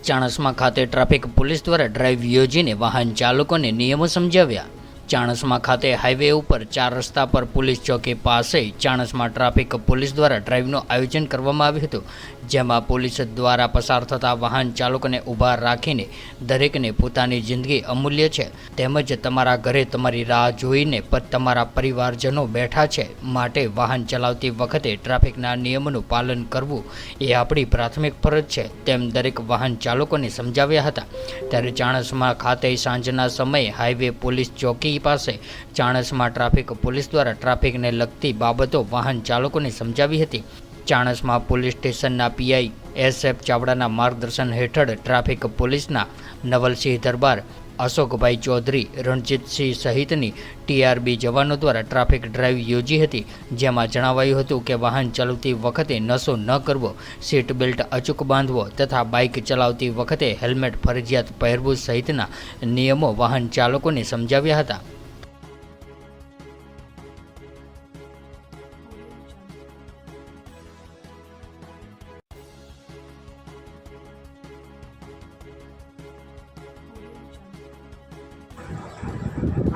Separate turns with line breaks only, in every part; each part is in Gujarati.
ચાણસ્મા ખાતે ટ્રાફિક પોલીસ દ્વારા ડ્રાઈવ યોજીને વાહન ચાલકોને નિયમો સમજાવ્યા। ચાણસ્મા ખાતે હાઈવે ઉપર 4 રસ્તા પર પોલીસ ચોકી પાસે ચાણસ્મા ટ્રાફિક પોલીસ દ્વારા ડ્રાઈવનું આયોજન કરવામાં આવ્યું હતું, જેમાં પોલીસ દ્વારા પસાર થતા વાહન ચાલકોને ઊભા રાખીને દરેકને પોતાની જિંદગી અમૂલ્ય છે તેમજ તમારા ઘરે તમારી રાહ જોઈને તમારા પરિવારજનો બેઠા છે, માટે વાહન ચલાવતી વખતે ટ્રાફિકના નિયમોનું પાલન કરવું એ આપણી પ્રાથમિક ફરજ છે તેમ દરેક વાહન ચાલકોને સમજાવ્યા હતા। ત્યારે ચાણસ્મા ખાતે સાંજના સમયે હાઈવે પોલીસ ચોકી પાસે ચાણસ્મા ટ્રાફિક પોલીસ દ્વારા ટ્રાફિકને લગતી બાબતો વાહન ચાલકોને સમજાવી હતી। ચાણસ્મા પોલીસ સ્ટેશનના પીઆઈ એસએફ ચાવડાના માર્ગદર્શન હેઠળ ટ્રાફિક પોલીસના નવલસિંહ દરબાર, અશોકભાઈ ચૌધરી, રણજીતસિંહ સહિતની ટીઆરબી જવાનો દ્વારા ટ્રાફિક ડ્રાઈવ યોજી હતી, જેમાં જણાવાયું હતું કે વાહન ચલાવતી વખતે નશો ન કરવો, સીટ બેલ્ટ અચૂક બાંધવો તથા બાઇક ચલાવતી વખતે હેલ્મેટ ફરજિયાત પહેરવું સહિતના નિયમો વાહન ચાલકોને સમજાવ્યા હતા।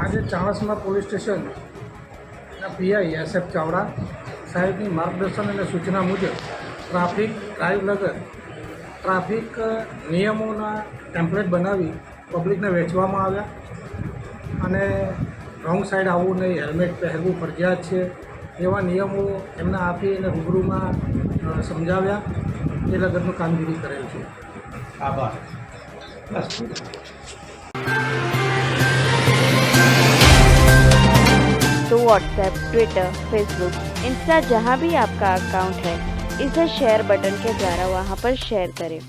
આજે Chanasma police station PI SF Chavda સાહેબની માર્ગદર્શન અને સૂચના મુજબ ટ્રાફિક ડ્રાઈવ વગર ટ્રાફિક નિયમોના ટેમ્પલેટ બનાવી પબ્લિકને વેચવામાં આવ્યા અને રોંગ સાઈડ આવવું નહીં, હેલ્મેટ પહેરવું ફરજિયાત છે એવા નિયમો એમને આપી અને રૂબરૂમાં સમજાવ્યા એ લગતનું કામગીરી કરેલ છે। આભાર।
तो व्हाट्सएप, ट्विटर, फेसबुक, इंस्टा जहाँ भी आपका अकाउंट है, इसे शेयर बटन के द्वारा वहाँ पर शेयर करें।